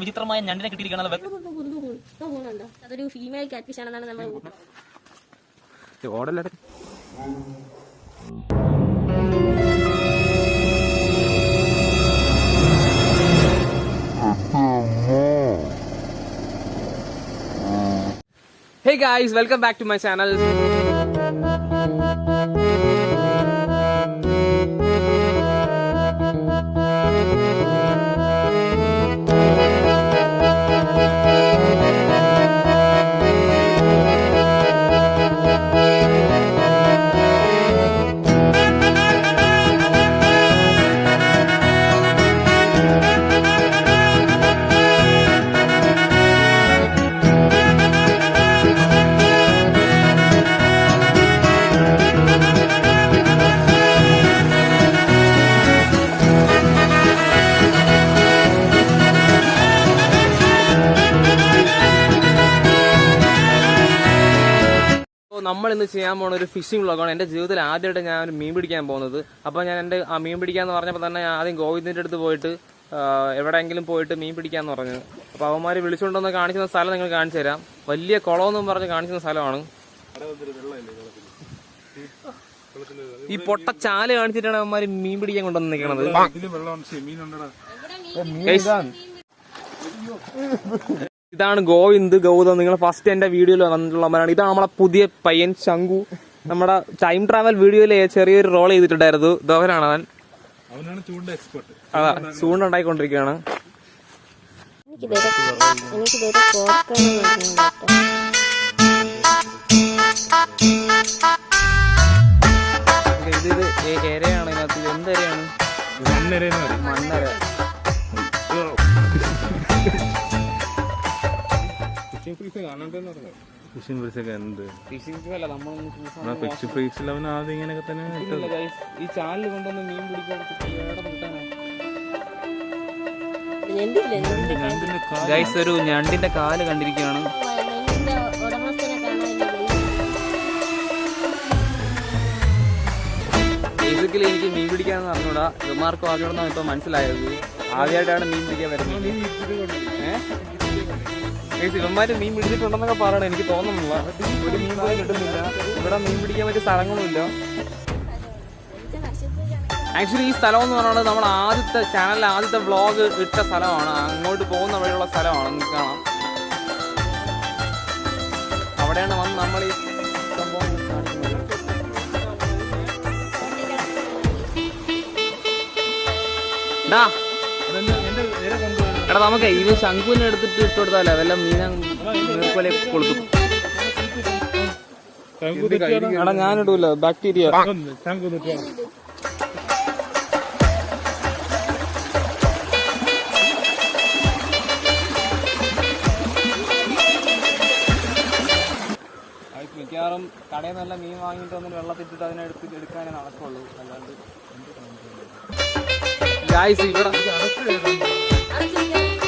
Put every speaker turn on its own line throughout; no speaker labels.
വിചിത്രമായ ഞണ്ടിനെ കിട്ടിയിരിക്കണം.
അതൊരു female catfish ആണെന്നാണ് നമ്മൾ
Hey guys, welcome back to my channel. നമ്മൾ ഇന്ന് ചെയ്യാൻ പോകുന്ന ഒരു ഫിഷിംഗ് വ്ളോഗാണ്. എൻ്റെ ജീവിതത്തിൽ ആദ്യമായിട്ട് ഞാൻ ഒരു മീൻ പിടിക്കാൻ പോകുന്നത്. അപ്പോൾ ഞാൻ എൻ്റെ ആ മീൻ പിടിക്കാന്ന് പറഞ്ഞപ്പോൾ തന്നെ ഞാൻ ആദ്യം ഗോവിന്ദിൻ്റെ അടുത്ത് പോയിട്ട് എവിടെയെങ്കിലും പോയിട്ട് മീൻ പിടിക്കാന്ന് പറഞ്ഞു. അപ്പോൾ അവന്മാർ വിളിച്ചുകൊണ്ടൊന്ന് കാണിക്കുന്ന സ്ഥലം നിങ്ങൾ കാണിച്ചു തരാം. വലിയ കുളമെന്നും പറഞ്ഞ് കാണിക്കുന്ന സ്ഥലമാണ്. ഈ പൊട്ട ചാല കാണിച്ചിട്ടാണ് അവന്മാർ മീൻ പിടിക്കാൻ കൊണ്ടുവന്ന് നിൽക്കണത്. ഇതാണ് ഗോവിന്ദ്, ഗൗതം. നിങ്ങൾ ഫസ്റ്റ് എന്റെ വീഡിയോയിൽ വന്നിട്ടുള്ളവരാണ്. ഇതാണ് നമ്മളെ പുതിയ പയ്യൻ ശങ്കു. നമ്മുടെ ടൈം ട്രാവൽ വീഡിയോയില് ചെറിയൊരു റോൾ ചെയ്തിട്ടുണ്ടായിരുന്നു. ഇതവരാണ് അവൻ. അതാ ചൂണ്ട ഉണ്ടായിക്കൊണ്ടിരിക്കുകയാണ്. ഇത് എരയാണ്. ഇതിനകത്ത് എന്തരയാണ്? മണ്ണര. ഈ ചാനൽ കൊണ്ടൊന്ന് മീൻ പിടിക്കാൻ ഒരു ഞണ്ടിന്റെ കാല് കണ്ടിരിക്കുകയാണ്. ബേസിക്കലി എനിക്ക് മീൻ പിടിക്കാന്ന് പറഞ്ഞൂടാ. ഇവന്മാർക്കും ആദ്യമാണെന്നാണ് ഇപ്പൊ മനസ്സിലായത്. ആദ്യമായിട്ടാണ് മീൻ പിടിക്കാൻ വരുന്നത്. ഇവന്മാര് മീൻ പിടിച്ചിട്ടുണ്ടെന്നൊക്കെ പറയണം. എനിക്ക് തോന്നുന്നില്ല. ഒരു മീൻ പോലും കിട്ടുന്നില്ല. ഇവിടെ മീൻ പിടിക്കാൻ പറ്റിയ സ്ഥലങ്ങളുമില്ല. ആക്ച്വലി ഈ സ്ഥലം എന്ന് പറയുന്നത് നമ്മൾ ചാനലിലെ ആദ്യത്തെ വ്ളോഗ് ഇട്ട സ്ഥലമാണ്. അങ്ങോട്ട് പോകുന്ന വഴിയുള്ള സ്ഥലമാണ്. നിങ്ങൾക്ക് കാണാം. അവിടെയാണ് വന്ന് നമ്മൾ ഈ സംഭവം കാണിക്കുന്നത്. എടാ നമുക്ക് ഇത് ശംഖുവിനെ എടുത്തിട്ട് ഇട്ട് കൊടുത്താലേ വല്ല മീനെ കൊളുത്തും. എടാ ഞാനിടൂല, ബാക്ടീരിയ. മിക്കവാറും കടയിൽ നല്ല മീൻ വാങ്ങിയിട്ട് വന്നിട്ട് വെള്ളത്തിട്ടിട്ട് അതിനെ എടുക്കാനേ നടക്കുള്ളൂ. അല്ലാണ്ട് ഇവിടെ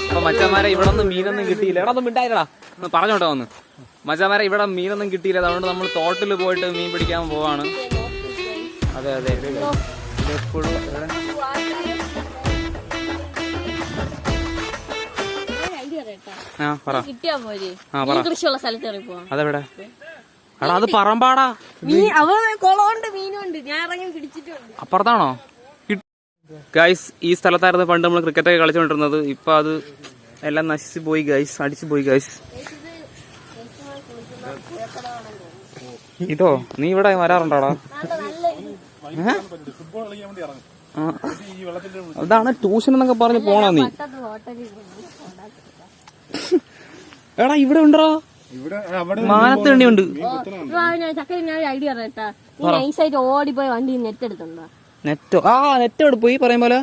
അപ്പൊ മച്ചന്മാരെ ഇവിടെ ഒന്നും മീനൊന്നും കിട്ടിയില്ല. എടാ ഒന്നും മിണ്ടായില്ലടാ, പറഞ്ഞോട്ടെ വന്ന്. മച്ചന്മാരെ ഇവിടെ മീനൊന്നും കിട്ടിയില്ല. അതുകൊണ്ട് നമ്മൾ തോട്ടിൽ പോയിട്ട് മീൻ പിടിക്കാൻ പോവാണ്. അതെ അതെ. എപ്പോഴും അതെവിടെ? എടാ അത് പറമ്പാടാ. അപ്പുറത്താണോ? ഗൈസ് ഈ സ്ഥലത്തായിരുന്നു പണ്ട് നമ്മൾ ക്രിക്കറ്റൊക്കെ കളിച്ചുകൊണ്ടിരുന്നത്. ഇപ്പൊ അത് എല്ലാം നശിച്ചു പോയി ഗൈസ്, അടിച്ചു പോയി ഗൈസ്. ഇതോ നീ ഇവിടെ വരാറുണ്ടോടാ? അതാണ് ട്യൂഷൻ എന്നൊക്കെ പറഞ്ഞ് പോണോ നീ? എടാ ഇവിടെ ഉണ്ടോ? മാനത്ത് എണ്ണിയുണ്ട്.
ഓടിപ്പോയി വണ്ടി നെറ്റ് എടുത്തുണ്ടോ?
നെറ്റോ? ആ നെറ്റ് അവിടെ പോയി പറയും പോലെ.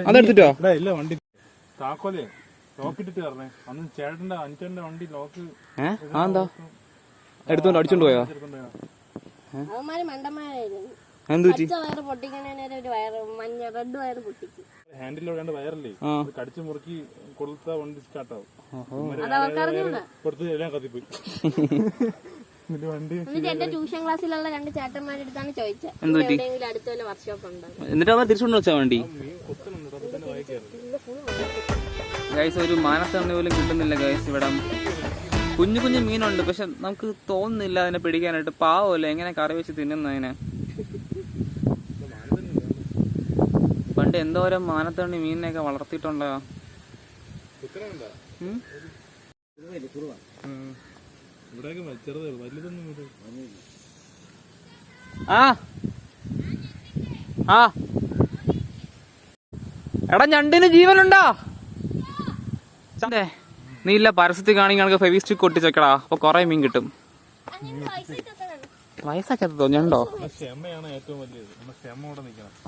അതെടുത്തിട്ടോ? എന്താ എടുത്തോണ്ട് അടിച്ചോണ്ട് പോയോ? എന്ത് പറ്റി?
ഹാൻഡിലോടെ വയറല്ലേ കടിച്ചു മുറുക്കി കൊടുത്ത വണ്ടി സ്റ്റാർട്ടാവും. എല്ലാം കത്തിപ്പോയി.
എന്റെ ട്യൂഷൻ ക്ലാസ്സിലുള്ള രണ്ട് ചേട്ടന്മാരുടെ അടുത്താണ് ചോദിച്ചത്. അടുത്ത വർക്ക്ഷോപ്പ് ഉണ്ടോ?
എന്നിട്ട് അവർ തിരിച്ചുകൊണ്ട് വെച്ചാ വണ്ടി. ഗൈസ് ഒരു മാനത്തണ്ണി പോലും കിട്ടുന്നില്ല ഗൈസ് ഇവിടെ. കുഞ്ഞു കുഞ്ഞു മീനുണ്ട്, പക്ഷെ നമുക്ക് തോന്നുന്നില്ല അതിനെ പിടിക്കാനായിട്ട്. പാവമല്ലേ എങ്ങനെ കറി വെച്ച് തിന്നുന്നതിനെ. പണ്ട് എന്തോരം മാനത്തണ്ണി മീനിനെയൊക്കെ വളർത്തിയിട്ടുണ്ടോ. എടാ ഞണ്ടിന് ജീവനുണ്ടോ? നീ ഇല്ല പരസ്യത്തിൽ കാണിക്കണക്ക് ഫെവിസ്റ്റിക് കൊട്ടിച്ചേക്കടാ, അപ്പൊ കൊറേ മീൻ കിട്ടും. വയസ്സാക്കത്തോ ഞണ്ടോ?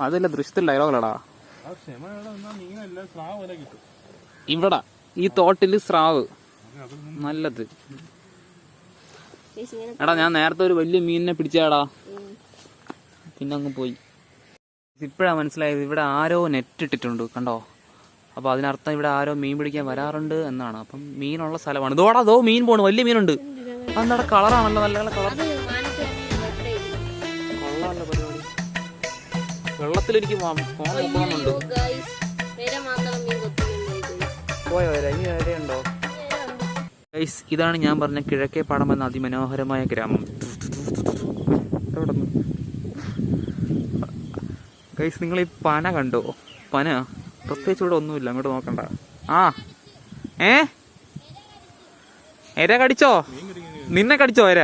അതല്ല ദൃശ്യത്തിൽ ഡയലോഗിലടാ. ഇവിടെ ഈ തോട്ടില് സ്രാവ് നല്ലത്. എടാ ഞാൻ നേരത്തെ ഒരു വലിയ മീനിനെ പിടിച്ചാടാ, പിന്നെ അങ്ങ് പോയി. ഇപ്പഴാ മനസ്സിലായത് ഇവിടെ ആരോ നെറ്റ് ഇട്ടിട്ടുണ്ട് കണ്ടോ. അപ്പൊ അതിനർത്ഥം ഇവിടെ ആരോ മീൻ പിടിക്കാൻ വരാറുണ്ട് എന്നാണ്. അപ്പം മീനുള്ള സ്ഥലമാണ്. ഇതോടാ അതോ മീൻ പോണു, വലിയ മീനുണ്ട്. അതെന്താ കളറാണല്ലോ, നല്ല നല്ല കളർ. കൊള്ളാമല്ലോ പരിപാടി. വെള്ളത്തിലെനിക്ക് പോകണമെന്നുണ്ട്. പോയോ വരാ, ഇനി വരെയുണ്ടോ? ഗൈസ് ഇതാണ് ഞാൻ പറഞ്ഞ കിഴക്കേ പാടം എന്ന അതിമനോഹരമായ ഗ്രാമം. ഗൈസ് നിങ്ങൾ ഈ പന കണ്ടോ? പന പ്രത്യേകിച്ച് ഇവിടെ ഒന്നുമില്ല, അങ്ങോട്ട് നോക്കണ്ട. എര കടിച്ചോ? നിന്നെ കടിച്ചോ എര?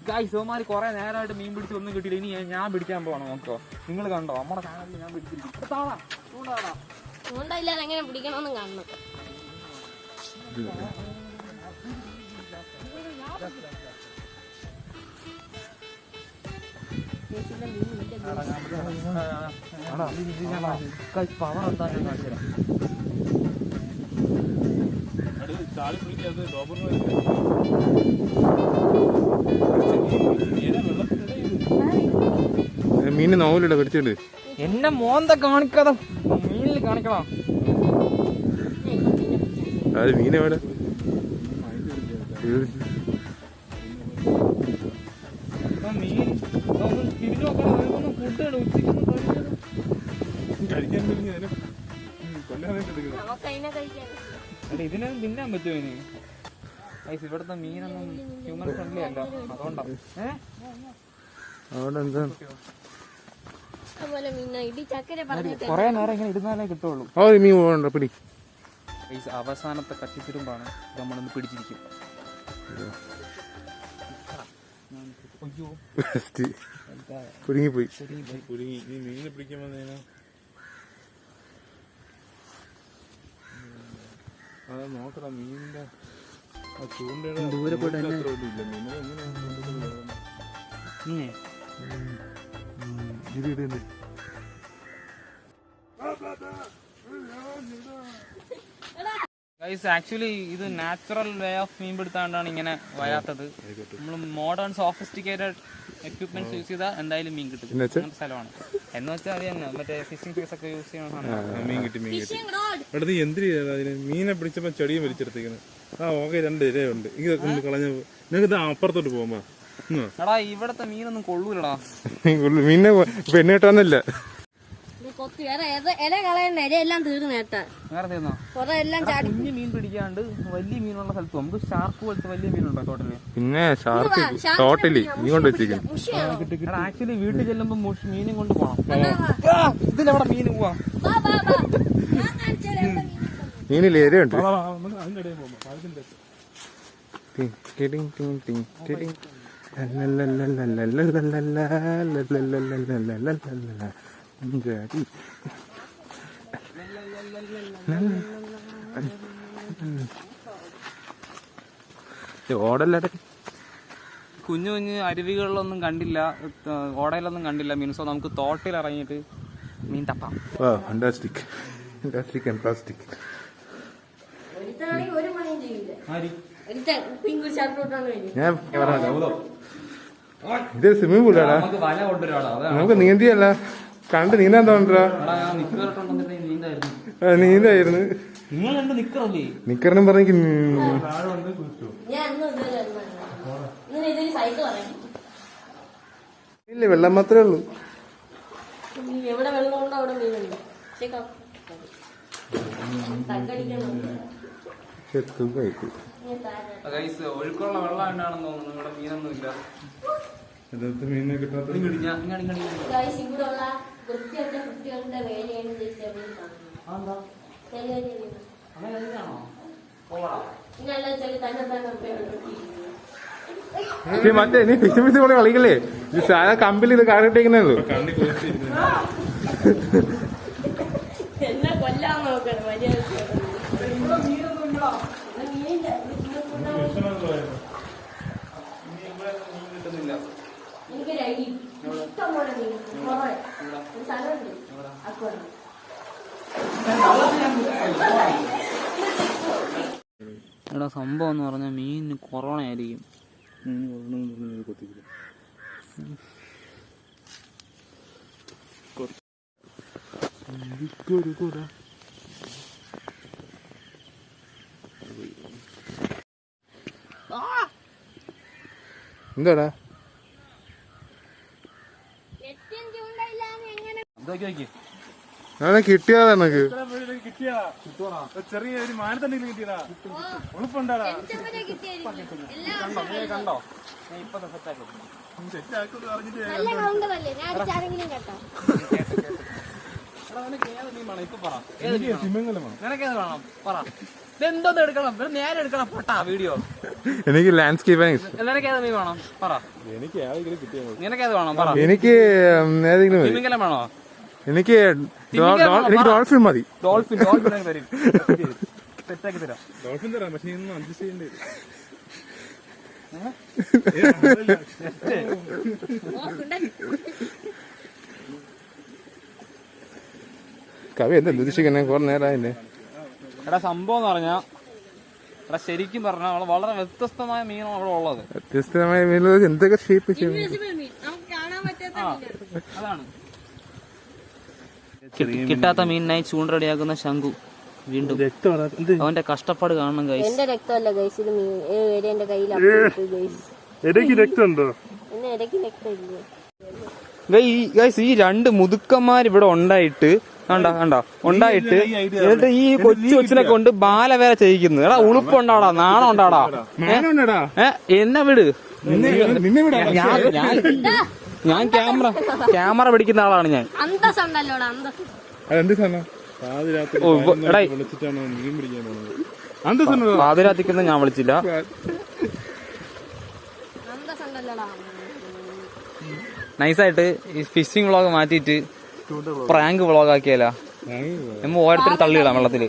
ഗൈസ് സോമാരി കൊറേ നേരമായിട്ട് മീൻ പിടിച്ച് ഒന്നും കിട്ടിയില്ല. ഇനി ഞാൻ പിടിക്കാൻ പോകണം. നോക്കോ, നിങ്ങൾ കണ്ടോ നമ്മുടെ ചാനലിൽ ഞാൻ
പിടിച്ചില്ല. എങ്ങനെ പിടിക്കണമെന്ന് കാണണം.
മീന് നോവലിട പിടിച്ചിട്ട്
എന്നെ മോന്ത കാണിക്കാതെ മീനിൽ കാണിക്കണം.
മീനെവിടെ
മീൻ തിരിഞ്ഞു നോക്കണം. ഫുഡ് ഇതിനെ തിന്നാൻ പറ്റുമോ ഇനി? ഇവിടുത്തെ മീനൊന്നും ഹ്യൂമൻ ഫ്രണ്ട്ലി അല്ല, അതുകൊണ്ടാണ്. കൊറേ നേരം ഇങ്ങനെ ഇരുന്നാലേ കിട്ടുള്ളൂ.
മീൻ പോകണ്ട പിടി.
അവസാനത്തെ കട്ടിത്തിരുമ്പാണ് നമ്മളിന്ന് പിടിച്ചിരിക്കും.
കുടുങ്ങിപ്പോയി.
മീനെ പിടിക്കുമ്പോ അതാ നോക്കടാ മീനിന്റെ ചൂണ്ടയുടെ
ദൂരെ പോയിട്ട് ആക്ച്വലി ഇത് നാച്ചുറൽ വേ ഓഫ് മീൻ പിടുത്താണ്ടാണ് ഇങ്ങനെ വരാത്തത്. നമ്മൾ മോഡേൺ സോഫിസ്റ്റിക്കേറ്റഡ് എക്യുപ്മെന്റ്സ് യൂസ് ചെയ്താൽ എന്തായാലും മീൻ കിട്ടും. അങ്ങനത്തെ സ്ഥലമാണ്. എന്ന് വെച്ചാൽ അത് തന്നെ മറ്റേ ഫിഷിംഗ് ഫീസ് ഒക്കെ യൂസ് ചെയ്യണം.
മീൻ കിട്ടി. അവിടെ നീ എന്തിനു അതിന് മീനെ പിടിച്ചപ്പോ ചെടിയും വലിച്ചെടുത്തേക്കുന്നത്. ഓക്കെ 2 ഇരയുണ്ട്. ഇതൊക്കെ കളഞ്ഞ നിനക്ക് അപ്പുറത്തോട്ട് പോകുമ്പോ
എടാ ഇവിടത്തെ മീനൊന്നും കൊള്ളൂലടാ.
മീനെ പെണ്ണ് കിട്ടാന്നല്ല.
കുഞ്ഞു മീൻ പിടിക്കാണ്ട് വലിയ മീനുള്ള സ്ഥലത്ത് നമുക്ക് ഷാർക്ക് പോലത്തെ വലിയ മീനുണ്ടോ തോട്ടല്?
പിന്നെ ഷാർക്ക് തോട്ടില് നീ കൊണ്ട് വെച്ചിരിക്കുന്നു.
ആക്ച്വലി വീട്ടിൽ ചെല്ലുമ്പോ മീനും കൊണ്ട് പോണം. ഇതിലെവിടെ മീൻ പോവാ?
മീനിൽ എരയുണ്ട്. ഓടല്ലേ
കുഞ്ഞു കുഞ്ഞ് അരുവികളിലൊന്നും കണ്ടില്ല, ഓടയിലൊന്നും കണ്ടില്ല മീൻ. സോ നമുക്ക് തോട്ടിൽ ഇറങ്ങിയിട്ട് മീൻ തപ്പാം.
Fantastic fantastic and plastic. ഞാൻ ഇത് സ്വിമ്മിംഗ് പൂളാടാ. നമുക്ക് നീന്തിയല്ല, കണ്ട് നീന്താൻ തോന്നണ്ടാ. നീന്തായിരുന്നു. നിക്കറിനും പറഞ്ഞ ഇല്ല, വെള്ളം മാത്രമേ ഉള്ളൂ.
ഗൈസ് ഒഴുക്കുള്ള വെള്ളം ഉണ്ടാണെന്ന് തോന്നുന്നു. ഇവിടെ മീനൊന്നും ഇല്ല.
മീനെ കിട്ടാത്ത
ഗൈസ് ഇവിടെയുള്ള വൃത്തിയുള്ള കുട്ടികളുടെ വേലയാണ്
മറ്റേ നീ ഫിഷ് ഫിഷ് കൊണ്ട് കളിക്കല്ലേ സാധനം കമ്പിൽ ഇത് കാറിട്ടേക്കുന്നേ
കണ്ണി കുറിച്ചിരുന്നു.
എന്നെ കൊല്ലാൻ നോക്കണം എനിക്കൊരു ഐഡിയ ഇഷ്ടം പോലെ സ്ഥലമുണ്ട് അക്കോണം
എടാ സംഭവം എന്ന് പറഞ്ഞാൽ മീനിന് കൊറോണ ആയിരിക്കും.
എന്താടാ അതെ കിട്ടിയതാ എനക്ക്
ചെറിയ ഒരു മാനത്തണ്ടെങ്കിലും കിട്ടിയതാ. ഉളുപ്പുണ്ടാടാ.
കണ്ടോ
തെറ്റാക്കുന്നത് അറിഞ്ഞിട്ട്
നിനക്കേത് വേണം പറ. ഇതെന്തോന്ന് എടുക്കണം? നേരെ എടുക്കണം പൊട്ടാ വീഡിയോ.
എനിക്ക് ലാൻഡ്സ്കേപ്പ്
നിനക്കേത് മീൻ വേണം പറ.
എനിക്ക് ഏതെങ്കിലും കിട്ടിയാൽ മതി.
നിനക്കേത് വേണം പറ.
എനിക്ക് ഏതെങ്കിലും മതി.
തിമിംഗലം വേണോ?
എനിക്ക് ഡോൾഫിൻ മതി.
ഡോൾഫിൻ തരും. സെറ്റാക്കി തരാം.
ഡോൾഫിൻ തരാം. പക്ഷെ ഇതൊന്നും അഡ്ജസ്റ്റ് ചെയ്യണ്ടേ.
കവി എന്താ ഉദ്ദേശിക്കുന്നേ? കുറെ നേരമായില്ലേ.
എടാ സംഭവം എന്ന് പറഞ്ഞാ എടാ ശരിക്കും പറഞ്ഞാൽ അവിടെ വളരെ വ്യത്യസ്തമായ മീനാണ് അവിടെ ഉള്ളത്.
വ്യത്യസ്തമായ മീൻ എന്തൊക്കെ ഷേപ്പ് ചെയ്യും.
അതാണ് കിട്ടാത്ത മീനിനായി ചൂണ്ട റെഡിയാക്കുന്ന ശംഖു വീണ്ടും അവന്റെ കഷ്ടപ്പാട് കാണണം ഗൈസ്.
എന്റെ രക്തമല്ല ഗൈസ്, ഇത് എന്റെ കയ്യിൽ
രക്തമുണ്ടോ?
പിന്നെ ഇടയ്ക്ക് രക്തമില്ല
ഗൈസ്. ഈ രണ്ട് മുതുക്കന്മാർ ഇവിടെ ഉണ്ടായിട്ട് ഉണ്ടായിട്ട് എന്നിട്ട് ഈ കൊച്ചിനെ കൊണ്ട് ബാല വേറെ ചെയ്യിക്കുന്നു. എടാ ഉളുപ്പുണ്ടാടാ, നാണം ഉണ്ടാടാ. എന്നെ വിട്. ഞാൻ ക്യാമറ പിടിക്കുന്ന ആളാണ് ഞാൻ. പാതിരാത്തിക്കുന്ന ഞാൻ വിളിച്ചില്ല. നൈസായിട്ട് ഈ ഫിഷിംഗ് വ്ളോഗ് മാറ്റിയിട്ട് പ്രാങ്ക് വ്ളോഗ് ആക്കിയാലോ? നമ്മ ഓരോരുത്തരും തള്ളിയിടാം വെള്ളത്തില്.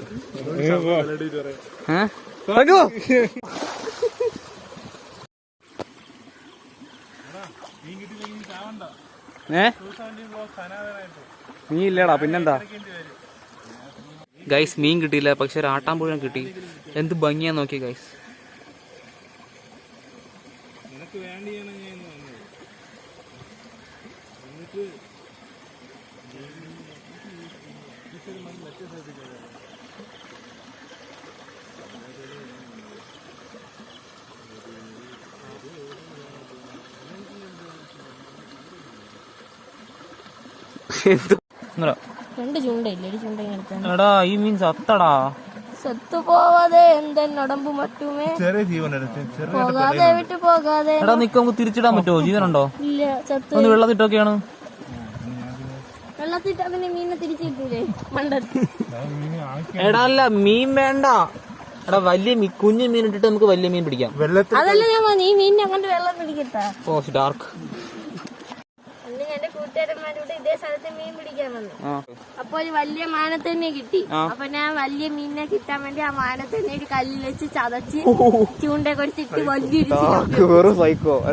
നീ ഇല്ലടാ പിന്നെന്താ. ഗൈസ് മീൻ കിട്ടിയില്ല, പക്ഷെ ഒരു ആട്ടാമ്പുഴം കിട്ടി. എന്ത് ഭംഗിയാ നോക്കി ഗൈസ്.
രണ്ട് ചൂണ്ടയില്ലേ? ഒരു ചൂണ്ട
എടാ ഈ മീൻ സത്തടാ.
സത്തു പോവാതെ എന്തെന്നടമ്പ് മറ്റുമേ പോകാതെ വിട്ട് പോകാതെ.
എടാ നിക്ക് നമുക്ക് തിരിച്ചിടാൻ പറ്റുമോ? ജീവനുണ്ടോ?
ഇല്ല, ചത്തു.
ഒന്ന് വെള്ളത്തിട്ടൊക്കെയാണ്.
വെള്ളത്തിട്ടാ പിന്നെ മീനെ തിരിച്ചിട്ടൂലേ മണ്ടത്ത്?
എടാ അല്ല മീൻ വേണ്ട. എടാ വലിയ കുഞ്ഞു മീൻ ഇട്ടിട്ട് നമുക്ക് വലിയ മീൻ പിടിക്കാം.
അതല്ല ഞാൻ ഈ മീനിനെ അങ്ങോട്ട് വെള്ളം പിടിക്കട്ടാ.
ഓ ഡാർക്ക്.
എന്റെ കൂട്ടുകാരന്മാരോട് ഇതേ സ്ഥലത്ത് മീൻ പിടിക്കാൻ വന്നു. അപ്പൊ ഒരു വലിയ മാനത്തന്നെ കിട്ടി. അപ്പൊ ഞാൻ വലിയ മീനിനെ കിട്ടാൻ വേണ്ടി ആ മാനത്തന്നെ ഒരു കല്ലിൽ വെച്ച് ചതച്ച് ചൂണ്ട കൊടുത്തിട്ട് വലിയൊരു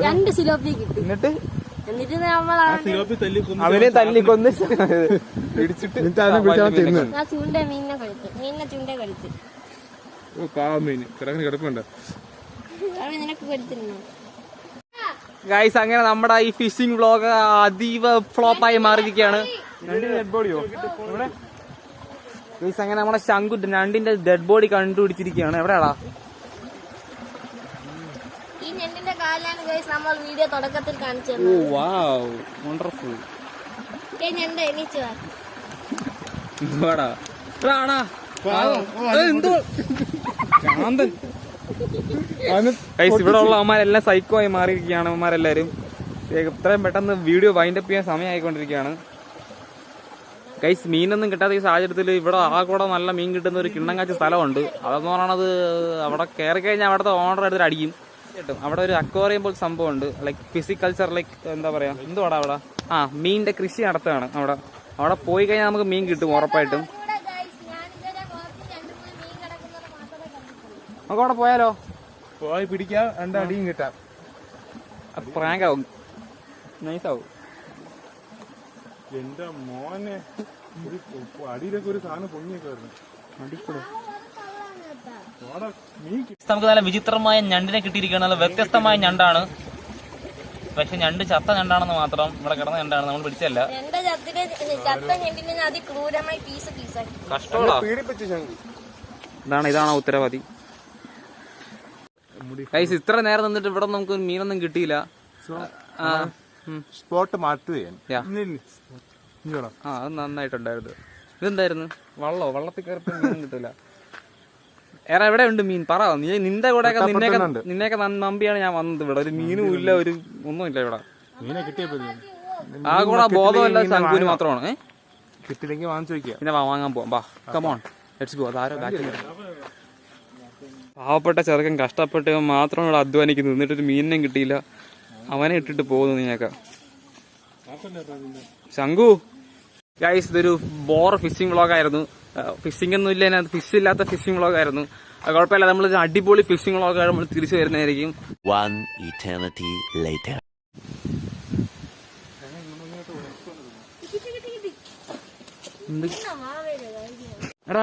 രണ്ട് സിലോപ്പി കിട്ടി. എന്നിട്ട് നമ്മൾ
അവനെ തല്ലിക്കൊന്ന്
ആ ചൂണ്ട മീനിനെ ചൂണ്ട കൊടുത്ത് നിനക്ക് കൊടുത്തിരുന്നു.
ഗൈസ് അങ്ങനെ നമ്മുടെ ഈ ഫിഷിംഗ് വ്ളോഗ് അതീവ ഫ്ലോപ്പായി മാറിയിരിക്കുകയാണ്. ഗൈസ് അങ്ങനെ നമ്മുടെ ശംഖു ഞണ്ടിന്റെ ഡെഡ് ബോഡി കണ്ടുപിടിച്ചിരിക്കുകയാണ്. എവിടെയാടാ?
ഈ ഞണ്ടിന്റെ കാലാണ് ഗൈസ് നമ്മൾ വീഡിയോ തുടക്കത്തിൽ കാണിച്ചത്.
ഓ വാവ് വണ്ടർഫുൾ.
ഞണ്ട് എണീച്ചു
എന്തോ ഇവിടെ ഉള്ള അവന്മാരെല്ലാം സൈക്കോ ആയി മാറിയിരിക്കുകയാണ്. അവന്മാരെല്ലാരും ഇത്രയും പെട്ടെന്ന് വീഡിയോ വൈൻഡപ്പ് ചെയ്യാൻ സമയമായിക്കൊണ്ടിരിക്കുകയാണ്. ഗൈസ് മീനൊന്നും കിട്ടാത്ത ഈ സാഹചര്യത്തിൽ ഇവിടെ ആ കൂടെ നല്ല മീൻ കിട്ടുന്ന ഒരു കിണ്ണങ്കാച്ച സ്ഥലമുണ്ട്. അതെന്ന് പറയണത് അവിടെ കയറി കഴിഞ്ഞാൽ അവിടുത്തെ ഓണർ എടുത്തിട്ട് അടിക്കും കിട്ടും. അവിടെ ഒരു അക്വേറിയം പോലെ സംഭവമുണ്ട്. ലൈക്ക് ഫിസിക്കൾച്ചർ, ലൈക്ക് എന്താ പറയാ, എന്തുവാടാ അവിടെ മീനിന്റെ കൃഷി നടത്തുകയാണ്. അവിടെ പോയി കഴിഞ്ഞാൽ നമുക്ക് മീൻ കിട്ടും ഉറപ്പായിട്ടും. നമുക്ക് അവിടെ പോയാലോ?
പോയി പിടിക്കാം, രണ്ടടിയും കിട്ടാം.
പ്രാങ്കാവും, നൈസാവും.
എന്റെ മോനെ അടിയിലൊക്കെ ഒരു സാധനം പൊങ്ങിയൊക്കെ വരുന്നു.
നമുക്ക് നല്ല വിചിത്രമായ ഞണ്ടിനെ കിട്ടിയിരിക്കുകയാണ്. നല്ല വ്യത്യസ്തമായ ഞണ്ടാണ്. പക്ഷെ ഞണ്ട് ചത്ത ഞണ്ടാണെന്ന് മാത്രം. ഇവിടെ കിടന്ന ഞണ്ടാണ്, നമ്മൾ പിടിച്ചല്ല. ഇതാണോ ഉത്തരവാദി? ഗൈസ് ഇത്ര നേരം നിന്നിട്ട് ഇവിടെ നമുക്ക് മീനൊന്നും കിട്ടിയില്ല.
സ്പോട്ട് മാറ്റുകയാണ്.
അത് നന്നായിട്ടുണ്ടായിരുന്നു. ഇതെന്തായിരുന്നു? വള്ളത്തിൽ കയറിപ്പോ മീൻ കിട്ടില്ല. ഏറെ എവിടെ ഉണ്ട് മീൻ? പറ. നീ നിന്റെ കൂടെ നിന്നെയൊക്കെ നമ്പിയാണ് ഞാൻ വന്നത്. ഇവിടെ ഒരു മീനും ഇല്ല, ഒരു ഒന്നുമില്ല ഇവിടെ.
മീനെ കിട്ടിയപ്പോ
ആ കൂടെ ബോധമല്ല ശങ്കുവിന് മാത്രമാണ്.
കിട്ടില്ലെങ്കിൽ വാങ്ങിച്ചു വയ്ക്കുക.
പിന്നെ വാങ്ങാൻ പോവാം. ബാ കമോൺ ലെറ്റ്സ് ഗോ. അതാരോ പാവപ്പെട്ട ചെറുക്കൻ കഷ്ടപ്പെട്ട് മാത്രം ഇവിടെ അധ്വാനിക്കുന്നു. എന്നിട്ടൊരു മീനിനെ കിട്ടിയില്ല. അവനെ ഇട്ടിട്ട് പോകുന്നു നീയൊക്കെ. ശങ്കു ഗൈസ് ഇതൊരു ബോർ ഫിഷിംഗ് വ്ളോഗായിരുന്നു. ഫിഷിംഗ് ഒന്നും ഇല്ല, അതിനകത്ത് ഫിഷ് ഇല്ലാത്ത ഫിഷിംഗ് വ്ളോഗായിരുന്നു. കുഴപ്പമില്ല, നമ്മൾ അടിപൊളി ഫിഷിംഗ് വ്ളോഗ് നമ്മൾ തിരിച്ചു വരുന്നതായിരിക്കും. എടാ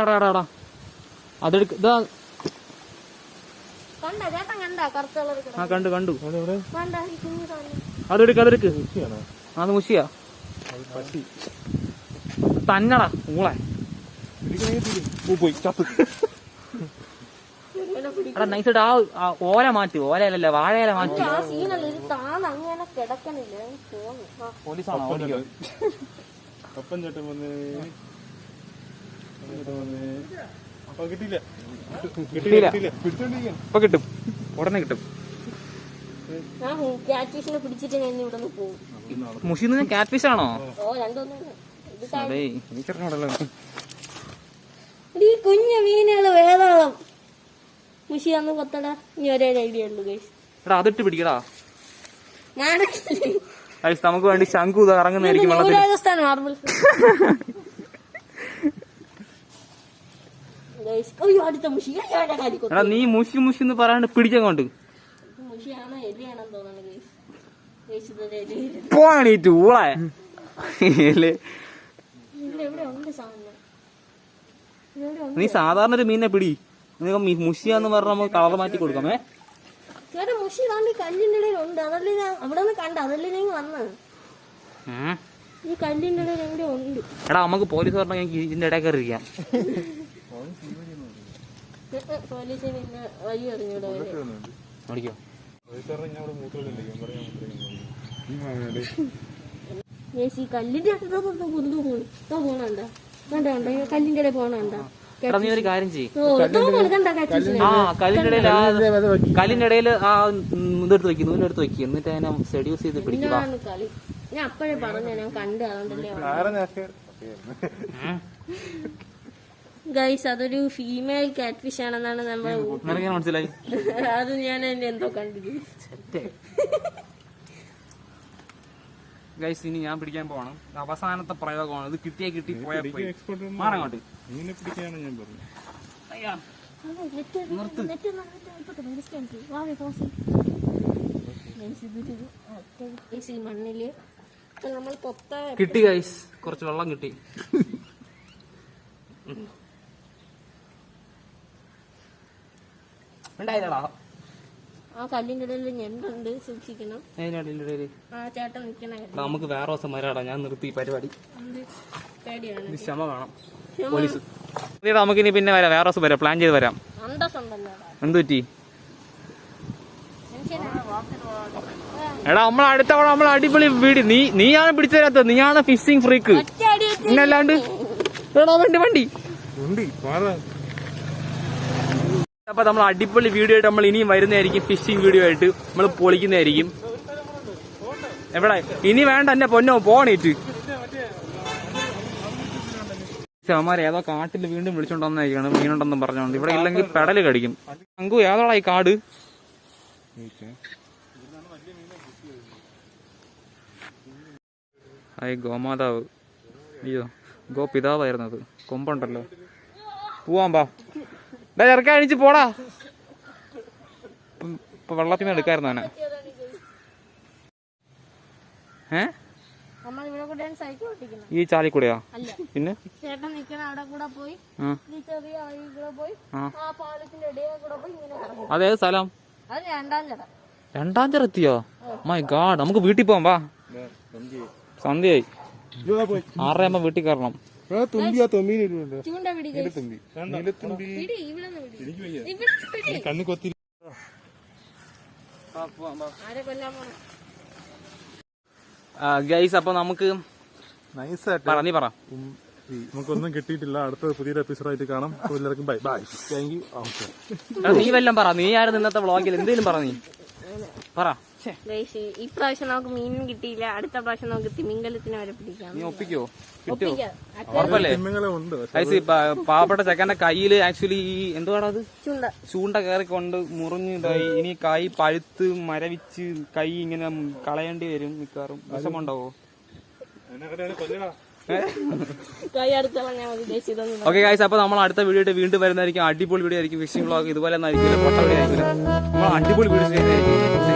അതെടുക്ക. കണ്ടു അതെടുക്ക്. അത് മുഷിയാ തന്നടാ ഊളെ പോയി ചത്തു. എടാ നൈസായിട്ട് ആ ഓല മാറ്റി. ഓലയല്ല വാഴയില മാറ്റി. പോലീസാണോ ഓടിക്കോ?
അപ്പം ചേട്ടൻ വന്ന് കിട്ടിയില്ല.
ഇപ്പൊ കിട്ടും, ഉടനെ കിട്ടും. മുഷിന്ന് ക്യാറ്റ് ഫിഷ് ആണോ?
കുഞ്ഞു മീനുകള് വേദാളം മുഷിയാന്ന് കൊത്തടാ. ഇനി ഒരേ ഐഡിയ ഉള്ളു ഗൈസ്.
എടാ അതിട്ട് പിടിക്കടാ. നമുക്ക് വേണ്ടി ശംഖു ഇറങ്ങുന്നതായിരിക്കും വെള്ളത്തിൽ. എടാ നീ മുഷി എന്ന് പറയാണ്ട് പിടിച്ചങ്ങോട്ട് പോണീറ്റ് ഊളെ. നീ സാധാരണ ഒരു മീനെ പിടി. മുഷിയാന്ന് പറഞ്ഞ നമുക്ക് കളർ മാറ്റി കൊടുക്കാമേ.
മുഷി കല്ലിന്റെ ഇടയിലുണ്ട്. അതല്ലേ അവിടെ നിന്ന് കണ്ട, അതല്ലേ നീ വന്ന് ഈ കല്ലിന്റെ ഇടയിൽ എവിടെ ഉണ്ട്.
എടാ നമുക്ക് പോലീസ് പറഞ്ഞാൽ എനിക്ക് ഇതിന്റെ ഇടയിൽ കയറിയിരിക്കാം.
പോലീസിന് പിന്നെ വഴി അറിഞ്ഞൂടെ?
ഓടിക്കോ.
ഈ കല്ലിന്റെ പോണണ്ട കണ്ടോ? കല്ലിന്റെ ഇടയിൽ പോണണ്ട.
നീ ഒരു കാര്യം ചെയ്യും. കല്ലിന്റെ ഇടയിൽ ആ ഇതെടുത്ത് വെക്കും, നൂലെടുത്ത് വെക്കും. എന്നിട്ട് അതിനെ സെഡ്യൂസ് ചെയ്ത് പിടിക്കുക.
ഞാൻ അപ്പോഴേ പറഞ്ഞു, ഞാൻ കണ്ടു. അതുകൊണ്ടല്ലേ ഗൈസ് അതൊരു ഫീമെയിൽ കാറ്റ് ഫിഷ് ആണെന്നാണ് നമ്മൾ
മനസ്സിലായി.
അത് ഞാൻ അതിന്റെ എന്തോ കണ്ടിട്ട്.
ഗൈസ് ഇനി ഞാൻ പിടിക്കാൻ പോകണം. അവസാനത്തെ പ്രയോഗമാണ് ഇത്. കിട്ടിയാ കിട്ടി, പോയാ പോയി. മാറങ്ങോട്ട്.
മീനെ പിടിക്കാണ് ഞാൻ പറഞ്ഞത്.
മണ്ണില് നമ്മൾ
കിട്ടി ഗൈസ്, കുറച്ച് വെള്ളം കിട്ടി.
ആ കല്ലിന്റെ ഇടയിൽ ഞണ്ടുണ്ട്, സൂക്ഷിക്കണം. ചേട്ടൻ നിൽക്കണ
നമുക്ക് വേറെ ദിവസം വരാടാ. ഞാൻ നിർത്തി പരിപാടി.
പേടിയാണ്,
ക്ഷമ വേണം. പോലീസ് നമുക്കിനി പിന്നെ വരാം, വേറെ ദിവസം വരാം. പ്ലാൻ ചെയ്ത് വരാം. എന്ത് പറ്റി? എടാ നമ്മൾ അടുത്ത നമ്മൾ അടിപൊളി വീട്. നീയാണ് പിടിച്ചു തരാത്തത്. നീയാണ് ഫിഷിംഗ് ഫ്രീക്ക്. പിന്നല്ലാണ്ട് വണ്ടി
ഉണ്ട്
അപ്പൊ നമ്മൾ അടിപൊളി വീഡിയോ ആയിട്ട് നമ്മൾ ഇനിയും വരുന്നതായിരിക്കും. ഫിഷിംഗ് വീഡിയോ ആയിട്ട് നമ്മൾ പൊളിക്കുന്നതായിരിക്കും. എവിടെ ഇനി വേണ്ട എന്നെ പൊന്നോ പോണേറ്റ്. അവന്മാർ ഏതോ കാട്ടിൽ വീണ്ടും വിളിച്ചോണ്ടെന്നായിരിക്കണം മീനുണ്ടെന്നും പറഞ്ഞോണ്ട്. ഇവിടെ ഇല്ലെങ്കിൽ പെടല് കടിക്കും. അങ്കു ഏതോടാ ഈ കാട്? ഗോമാതാവ്, അയ്യോ ഗോപിതാവായിരുന്നത്. കൊമ്പുണ്ടല്ലോ. പോവാൻ പാ ചെറുക്കാൻ അഴിച്ച് പോടാ. ഇപ്പൊ വെള്ളത്തിൽ നിന്ന് എടുക്കായിരുന്നു അവനെ. ഈ ചാലി കൂടെയാ? പിന്നെ
ചേട്ടൻ നിക്കണ അവിടെ കൂടെ പോയി ചെറിയ വഴി കൂടെ പോയി ആ പാലത്തിന്റെ ഇടയിൽ കൂടെ പോയി ഇങ്ങനെ.
അതേത് സ്ഥലം?
അത് രണ്ടാം ചിറ.
രണ്ടാം ചിറ എത്തിയോ? മൈ ഗാഡ്, നമുക്ക് വീട്ടിൽ പോവാം. വാ, സന്ധ്യയായി. 6:30 വീട്ടിൽ കയറണം.
ചൂണ്ട പിടി
കണ്ണു കൊത്തി.
ആരെ കൊല്ലാൻ പോണം?
ഗൈസ്, അപ്പൊ നമുക്ക്
നൈസായിട്ട്
നീ പറ.
നമുക്കൊന്നും കിട്ടിയിട്ടില്ല. അടുത്ത പുതിയൊരു എപ്പിസോഡായിട്ട് കാണാം. എല്ലാവർക്കും ബൈ ബൈ, താങ്ക് യു.
നീ വല്ലതും പറ. നീ ആയിരുന്നു ഇന്നത്തെ വ്ളോഗിൽ എന്തെങ്കിലും പറ. നീ പറ.
ഇപ്രാവശ്യം നമുക്ക് മീനും കിട്ടിയില്ല. അടുത്ത പ്രാവശ്യം നമുക്ക് തിമിംഗലത്തിനെ വരെ പിടിക്കാം.
നീ ഒപ്പിക്കോ? കിട്ടോ? ഉറപ്പല്ലേ?
ഉണ്ട്.
പാവപ്പെട്ട ചെക്കന്റെ കയ്യില് ആക്ച്വലി ഈ എന്തുവാടാ അത്?
ചൂണ്ട.
ചൂണ്ട കയറിക്കൊണ്ട് മുറിഞ്ഞ് ഇതായി. ഇനി കൈ പഴുത്ത് മരവിച്ച് കൈ ഇങ്ങനെ കളയേണ്ടി വരും മിക്കാറും. വിഷമുണ്ടാവോ? ഓക്കെ ഗൈസ്, അപ്പൊ നമ്മൾ അടുത്ത വീഡിയോ വീണ്ടും വരുന്നതായിരിക്കും. അടിപൊളി വീഡിയോ ആയിരിക്കും. ഫിഷിംഗ് വ്ളോഗ് ഇതുപോലെ ഒന്നും ആയിരിക്കില്ല. പൊട്ട വീഡിയോ ആയിരിക്കില്ല. നമ്മൾ അടിപൊളി വീഡിയോ ചെയ്യുന്നതായിരിക്കും.